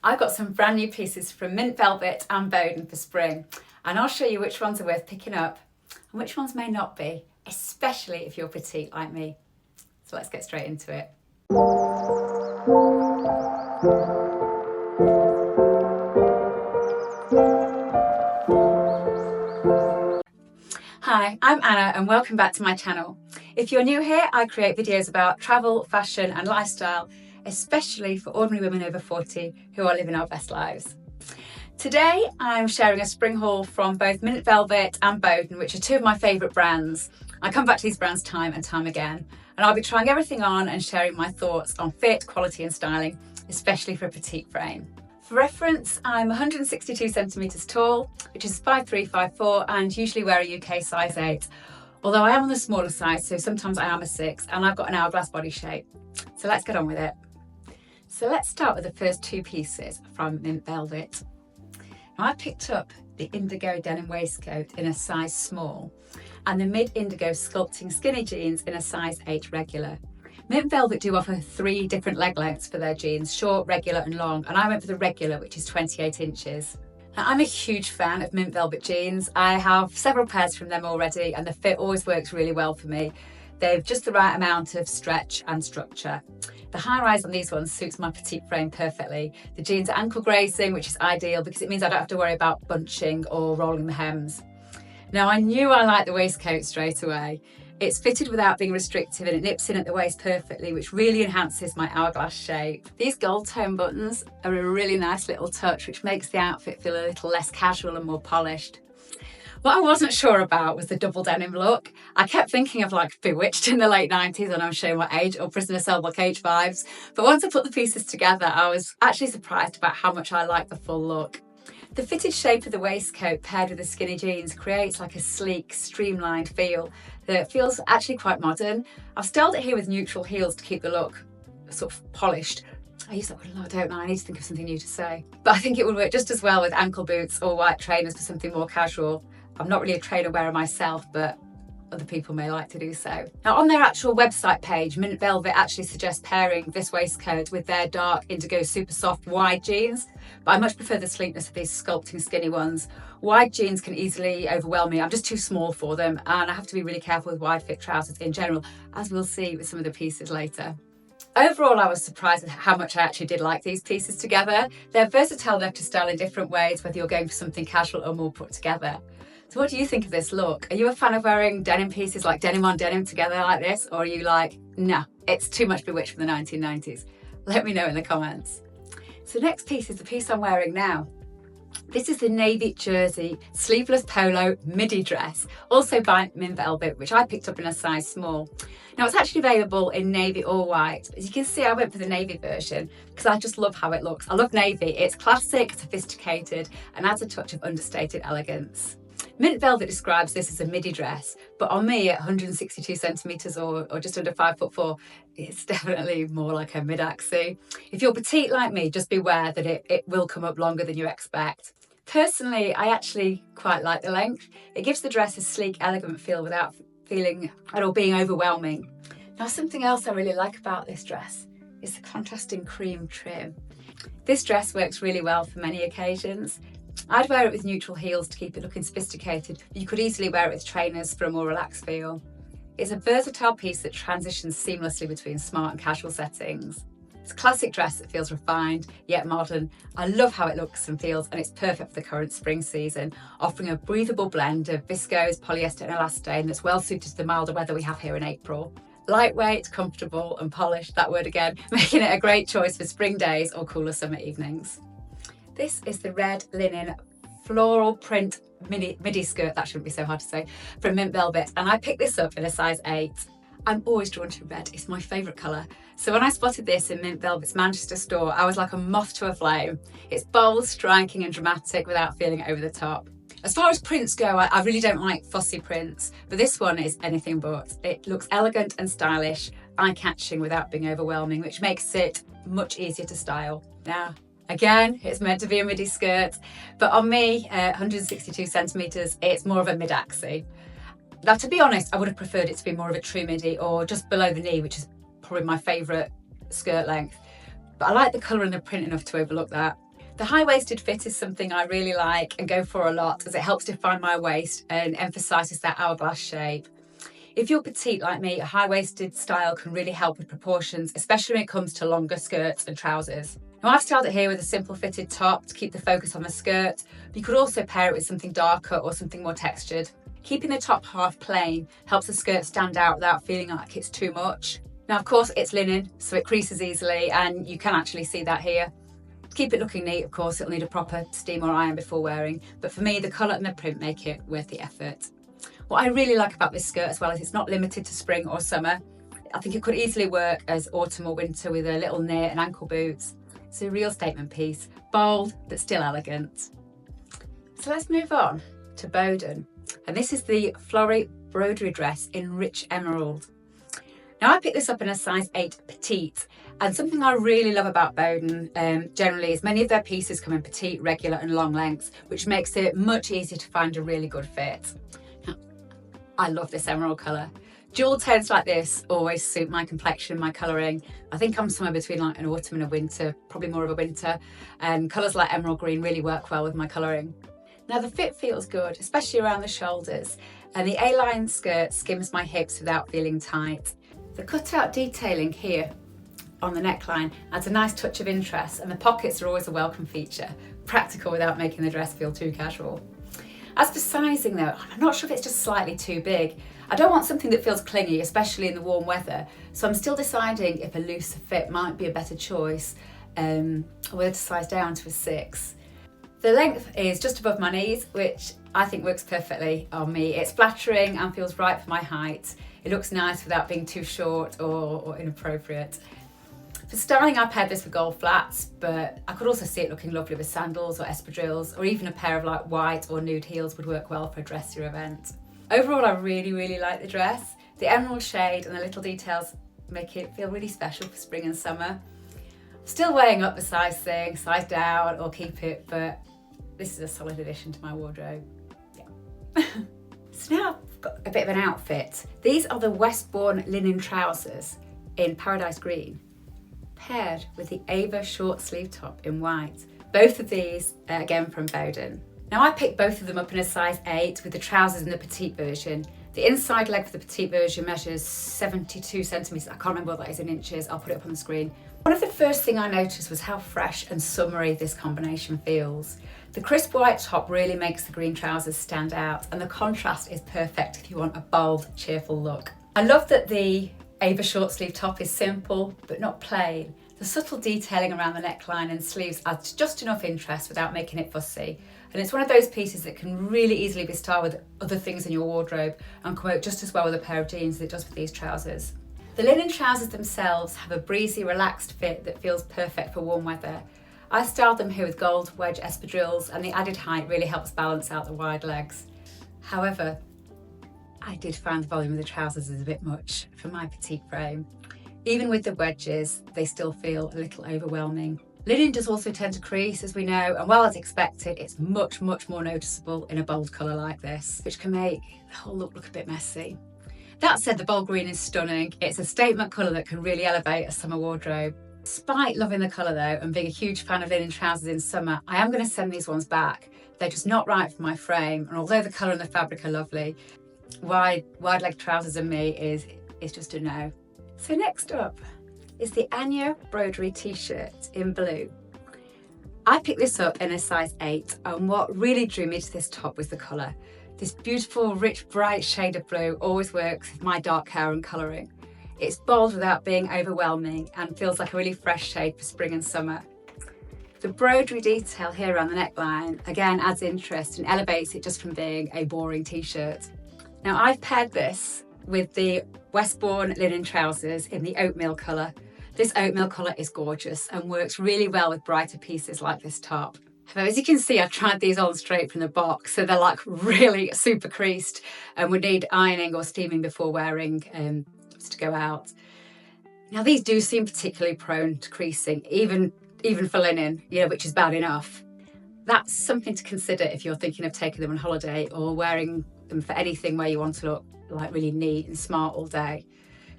I've got some brand new pieces from Mint Velvet and Boden for spring, and I'll show you which ones are worth picking up and which ones may not be, especially if you're petite like me. So let's get straight into it. Hi, I'm Anna and welcome back to my channel. If you're new here, I create videos about travel, fashion and lifestyle, especially for ordinary women over 40 who are living our best lives. Today I'm sharing a spring haul from both Mint Velvet and Boden, which are two of my favourite brands. I come back to these brands time and time again, and I'll be trying everything on and sharing my thoughts on fit, quality and styling, especially for a petite frame. For reference, I'm 162 centimetres tall, which is 5'3", 5'4", and usually wear a UK size 8. Although I am on the smaller side, so sometimes I am a 6, and I've got an hourglass body shape. So let's get on with it. So let's start with the first two pieces from Mint Velvet. Now I picked up the Indigo denim waistcoat in a size small and the mid-indigo sculpting skinny jeans in a size 8 regular. Mint Velvet do offer 3 different leg lengths for their jeans, short, regular and long, and I went for the regular, which is 28 inches. Now, I'm a huge fan of Mint Velvet jeans. I have several pairs from them already and the fit always works really well for me. They've just the right amount of stretch and structure. The high rise on these ones suits my petite frame perfectly. The jeans are ankle grazing, which is ideal because it means I don't have to worry about bunching or rolling the hems. Now I knew I liked the waistcoat straight away. It's fitted without being restrictive and it nips in at the waist perfectly, which really enhances my hourglass shape. These gold tone buttons are a really nice little touch, which makes the outfit feel a little less casual and more polished. What I wasn't sure about was the double denim look. I kept thinking of like Bewitched in the late 90s, and I'm showing my age, or Prisoner Cell Block H vibes. But once I put the pieces together, I was actually surprised about how much I liked the full look. The fitted shape of the waistcoat paired with the skinny jeans creates like a sleek, streamlined feel that feels actually quite modern. I've styled it here with neutral heels to keep the look sort of polished. I use that word a lot, don't I? I need to think of something new to say. But I think it would work just as well with ankle boots or white trainers for something more casual. I'm not really a trainer wearer myself, but other people may like to do so. Now on their actual website page, Mint Velvet actually suggests pairing this waistcoat with their dark indigo super soft wide jeans, but I much prefer the sleekness of these sculpting skinny ones. Wide jeans can easily overwhelm me. I'm just too small for them, and I have to be really careful with wide fit trousers in general, as we'll see with some of the pieces later. Overall, I was surprised at how much I actually did like these pieces together. They're versatile enough to style in different ways, whether you're going for something casual or more put together. So what do you think of this look? Are you a fan of wearing denim pieces like denim on denim together like this? Or are you like, nah, it's too much Bewitched from the 1990s? Let me know in the comments. So next piece is the piece I'm wearing now. This is the navy jersey sleeveless polo midi dress, also by Mint Velvet, which I picked up in a size small. Now it's actually available in navy or white. As you can see, I went for the navy version because I just love how it looks. I love navy. It's classic, sophisticated, and adds a touch of understated elegance. Mint Velvet describes this as a midi dress, but on me at 162 centimetres or just under 5'4", it's definitely more like a mid-axi. If you're petite like me, just beware that it will come up longer than you expect. Personally, I actually quite like the length. It gives the dress a sleek, elegant feel without feeling at all being overwhelming. Now, something else I really like about this dress is the contrasting cream trim. This dress works really well for many occasions. I'd wear it with neutral heels to keep it looking sophisticated, but you could easily wear it with trainers for a more relaxed feel. It's a versatile piece that transitions seamlessly between smart and casual settings. It's a classic dress that feels refined, yet modern. I love how it looks and feels, and it's perfect for the current spring season, offering a breathable blend of viscose, polyester and elastane that's well suited to the milder weather we have here in April. Lightweight, comfortable and polished, that word again, making it a great choice for spring days or cooler summer evenings. This is the red linen floral print midi skirt, that shouldn't be so hard to say, from Mint Velvet, and I picked this up in a size 8. I'm always drawn to red, it's my favourite colour. So when I spotted this in Mint Velvet's Manchester store, I was like a moth to a flame. It's bold, striking and dramatic without feeling over the top. As far as prints go, I really don't like fussy prints, but this one is anything but. It looks elegant and stylish, eye-catching without being overwhelming, which makes it much easier to style. Now, again, it's meant to be a midi skirt, but on me, 162 centimetres, it's more of a mid-axi. Now, to be honest, I would have preferred it to be more of a true midi or just below the knee, which is probably my favourite skirt length. But I like the colour and the print enough to overlook that. The high-waisted fit is something I really like and go for a lot, as it helps define my waist and emphasises that hourglass shape. If you're petite like me, a high-waisted style can really help with proportions, especially when it comes to longer skirts and trousers. Now I've styled it here with a simple fitted top to keep the focus on the skirt, but you could also pair it with something darker or something more textured. Keeping the top half plain helps the skirt stand out without feeling like it's too much. Now of course it's linen, so it creases easily, and you can actually see that here. To keep it looking neat, of course, it'll need a proper steam or iron before wearing, but for me the colour and the print make it worth the effort. What I really like about this skirt as well is it's not limited to spring or summer. I think it could easily work as autumn or winter with a little knit and ankle boots. It's a real statement piece, bold but still elegant. So let's move on to Boden, and this is the Florrie Broderie dress in rich emerald. Now I picked this up in a size 8 petite, and something I really love about Boden generally is many of their pieces come in petite, regular and long lengths, which makes it much easier to find a really good fit. Now, I love this emerald colour. Jewel tones like this always suit my complexion, my colouring. I think I'm somewhere between like an autumn and a winter, probably more of a winter, and colours like emerald green really work well with my colouring. Now the fit feels good, especially around the shoulders, and the A-line skirt skims my hips without feeling tight. The cutout detailing here on the neckline adds a nice touch of interest, and the pockets are always a welcome feature, practical without making the dress feel too casual. As for sizing though, I'm not sure if it's just slightly too big. I don't want something that feels clingy, especially in the warm weather, so I'm still deciding if a looser fit might be a better choice, or whether to size down to a 6. The length is just above my knees, which I think works perfectly on me. It's flattering and feels right for my height. It looks nice without being too short or inappropriate. For styling, I paired this with gold flats, but I could also see it looking lovely with sandals or espadrilles, or even a pair of like white or nude heels would work well for a dressier event. Overall, I really like the dress. The emerald shade and the little details make it feel really special for spring and summer. Still weighing up the size thing, size down or keep it, but this is a solid addition to my wardrobe. Yeah. So now I've got a bit of an outfit. These are the Westbourne linen trousers in Paradise Green, paired with the Ava short sleeve top in white. Both of these are again from Boden. Now I picked both of them up in a size 8 with the trousers in the petite version. The inside leg for the petite version measures 72 centimetres. I can't remember what that is in inches. I'll put it up on the screen. One of the first things I noticed was how fresh and summery this combination feels. The crisp white top really makes the green trousers stand out, and the contrast is perfect if you want a bold, cheerful look. I love that the Ava short sleeve top is simple but not plain. The subtle detailing around the neckline and sleeves adds just enough interest without making it fussy. And it's one of those pieces that can really easily be styled with other things in your wardrobe and come out just as well with a pair of jeans as it does with these trousers. The linen trousers themselves have a breezy, relaxed fit that feels perfect for warm weather. I styled them here with gold wedge espadrilles, and the added height really helps balance out the wide legs. However, I did find the volume of the trousers is a bit much for my petite frame. Even with the wedges, they still feel a little overwhelming. Linen does also tend to crease, as we know, and while as expected, it's much more noticeable in a bold colour like this, which can make the whole look a bit messy. That said, the bold green is stunning. It's a statement colour that can really elevate a summer wardrobe. Despite loving the colour though, and being a huge fan of linen trousers in summer, I am going to send these ones back. They're just not right for my frame, and although the colour and the fabric are lovely, wide leg trousers and me is just a no. So next up is the Anya Broderie t-shirt in blue. I picked this up in a size 8, and what really drew me to this top was the colour. This beautiful, rich, bright shade of blue always works with my dark hair and colouring. It's bold without being overwhelming and feels like a really fresh shade for spring and summer. The broderie detail here around the neckline again adds interest and elevates it just from being a boring t-shirt. Now I've paired this with the Westbourne linen trousers in the oatmeal colour. This oatmeal colour is gorgeous and works really well with brighter pieces like this top. However, as you can see, I tried these on straight from the box, so they're like really super creased and would need ironing or steaming before wearing to go out. Now these do seem particularly prone to creasing, even for linen, which is bad enough. That's something to consider if you're thinking of taking them on holiday or wearing them for anything where you want to look like really neat and smart all day.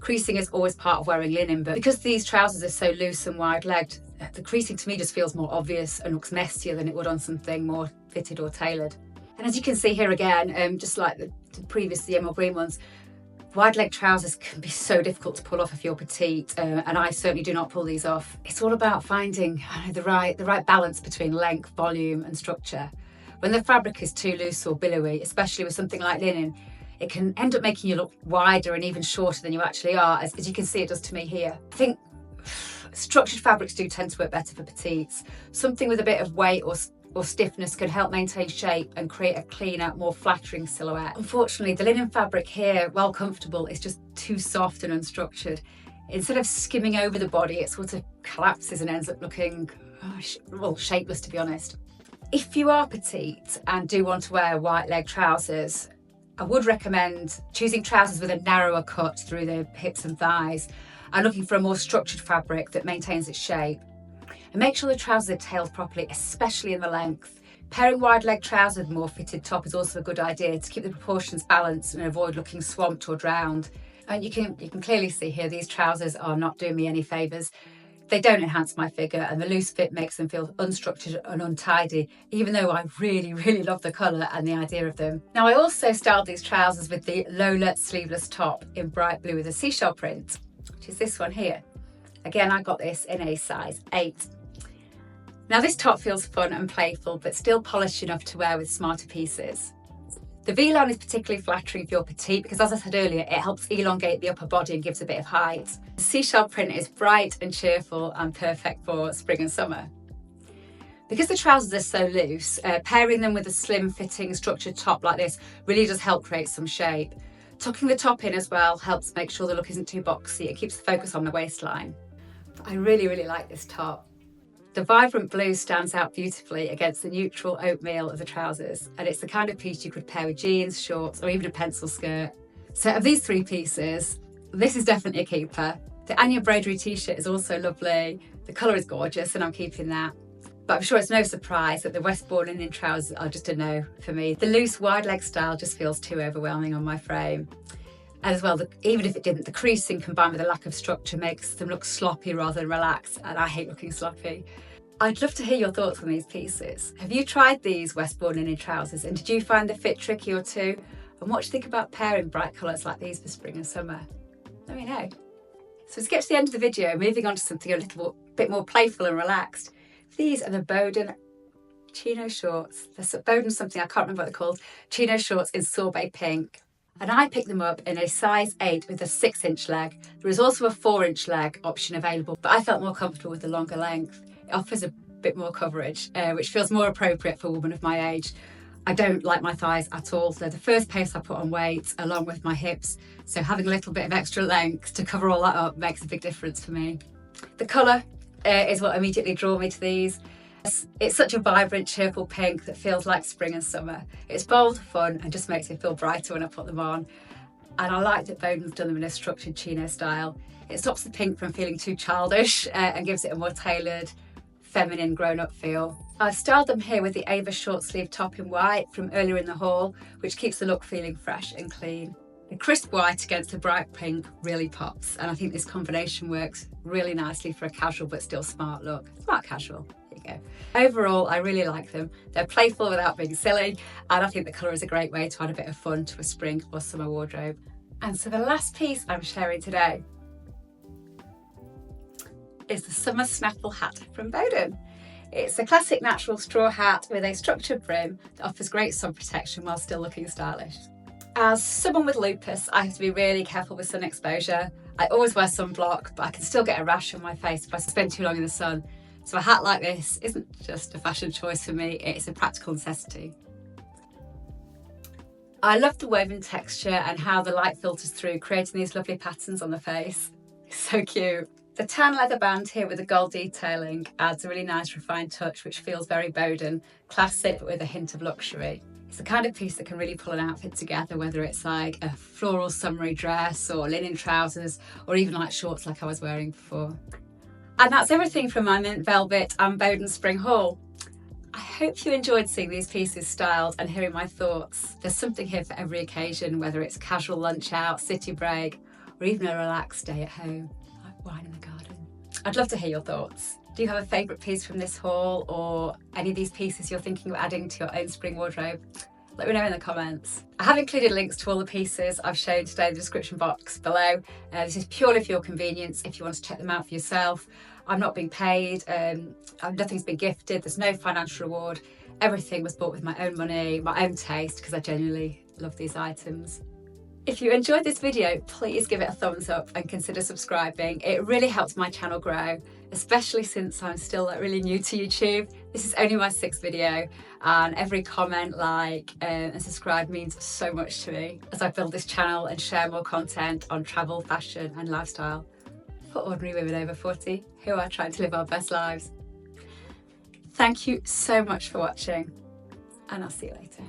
Creasing is always part of wearing linen, but because these trousers are so loose and wide-legged, the creasing to me just feels more obvious and looks messier than it would on something more fitted or tailored. And as you can see here again, just like the previous the emerald green ones, wide leg trousers can be so difficult to pull off if you're petite, and I certainly do not pull these off. It's all about finding the right balance between length, volume and structure. When the fabric is too loose or billowy, especially with something like linen, it can end up making you look wider and even shorter than you actually are, as you can see it does to me here. I think structured fabrics do tend to work better for petites. Something with a bit of weight or stiffness can help maintain shape and create a cleaner, more flattering silhouette. Unfortunately, the linen fabric here, while comfortable, is just too soft and unstructured. Instead of skimming over the body, it sort of collapses and ends up looking, well, shapeless, to be honest. If you are petite and do want to wear white leg trousers, I would recommend choosing trousers with a narrower cut through the hips and thighs and looking for a more structured fabric that maintains its shape. And make sure the trousers are tailed properly, especially in the length. Pairing wide leg trousers with a more fitted top is also a good idea to keep the proportions balanced and avoid looking swamped or drowned. And you can clearly see here, these trousers are not doing me any favours. They don't enhance my figure, and the loose fit makes them feel unstructured and untidy, even though I really, really love the colour and the idea of them. Now, I also styled these trousers with the Lola sleeveless top in bright blue with a seashell print, which is this one here. Again, I got this in a size 8. Now, this top feels fun and playful, but still polished enough to wear with smarter pieces. The V-line is particularly flattering if you're petite because, as I said earlier, it helps elongate the upper body and gives a bit of height. The seashell print is bright and cheerful and perfect for spring and summer. Because the trousers are so loose, pairing them with a slim fitting structured top like this really does help create some shape. Tucking the top in as well helps make sure the look isn't too boxy. It keeps the focus on the waistline. But I really, really like this top. The vibrant blue stands out beautifully against the neutral oatmeal of the trousers, and it's the kind of piece you could pair with jeans, shorts, or even a pencil skirt. So of these 3 pieces, this is definitely a keeper. The Anya Broderie t-shirt is also lovely. The colour is gorgeous and I'm keeping that. But I'm sure it's no surprise that the Westbourne linen trousers are just a no for me. The loose wide leg style just feels too overwhelming on my frame. And as well, even if it didn't, the creasing combined with a lack of structure makes them look sloppy rather than relaxed, and I hate looking sloppy. I'd love to hear your thoughts on these pieces. Have you tried these Westbourne linen trousers, and did you find the fit tricky or too? And what do you think about pairing bright colours like these for spring and summer? Let me know. So to get to the end of the video, moving on to something a little bit more playful and relaxed. These are the Boden Chino shorts. The Boden something, I can't remember what they're called. Chino shorts in Sorbet pink. And I picked them up in a size 8 with a 6-inch leg. There is also a 4-inch leg option available, but I felt more comfortable with the longer length. It offers a bit more coverage, which feels more appropriate for a woman of my age. I don't like my thighs at all. They're the first place I put on weight, along with my hips. So having a little bit of extra length to cover all that up makes a big difference for me. The colour is what immediately drew me to these. It's such a vibrant, cheerful pink that feels like spring and summer. It's bold, fun, and just makes me feel brighter when I put them on. And I like that Boden's done them in a structured chino style. It stops the pink from feeling too childish and gives it a more tailored, feminine, grown-up feel. I've styled them here with the Ava short sleeve top in white from earlier in the haul, which keeps the look feeling fresh and clean. The crisp white against the bright pink really pops, and I think this combination works really nicely for a casual but still smart look. Smart casual. Overall, I really like them. They're playful without being silly, and I think the colour is a great way to add a bit of fun to a spring or summer wardrobe. And so the last piece I'm sharing today is the summer snaffle hat from Boden. It's a classic natural straw hat with a structured brim that offers great sun protection while still looking stylish. As someone with lupus, I have to be really careful with sun exposure. I always wear sunblock, but I can still get a rash on my face if I spend too long in the sun. So a hat like this isn't just a fashion choice for me, it's a practical necessity. I love the woven texture and how the light filters through, creating these lovely patterns on the face. It's so cute. The tan leather band here with the gold detailing adds a really nice refined touch which feels very Boden, classic but with a hint of luxury. It's the kind of piece that can really pull an outfit together, whether it's like a floral summery dress or linen trousers or even like shorts like I was wearing before. And that's everything from my mint velvet and Boden spring haul. I hope you enjoyed seeing these pieces styled and hearing my thoughts. There's something here for every occasion, whether it's casual lunch out, city break, or even a relaxed day at home, like wine in the garden. I'd love to hear your thoughts. Do you have a favourite piece from this haul, or any of these pieces you're thinking of adding to your own spring wardrobe? Let me know in the comments. I have included links to all the pieces I've shown today in the description box below. This is purely for your convenience if you want to check them out for yourself. I'm not being paid, nothing's been gifted, there's no financial reward. Everything was bought with my own money, my own taste, because I genuinely love these items. If you enjoyed this video, please give it a thumbs up and consider subscribing. It really helps my channel grow, especially since I'm still really new to YouTube. This is only my 6th video, and every comment, like, and subscribe means so much to me as I build this channel and share more content on travel, fashion and lifestyle for ordinary women over 40 who are trying to live our best lives. Thank you so much for watching, and I'll see you later.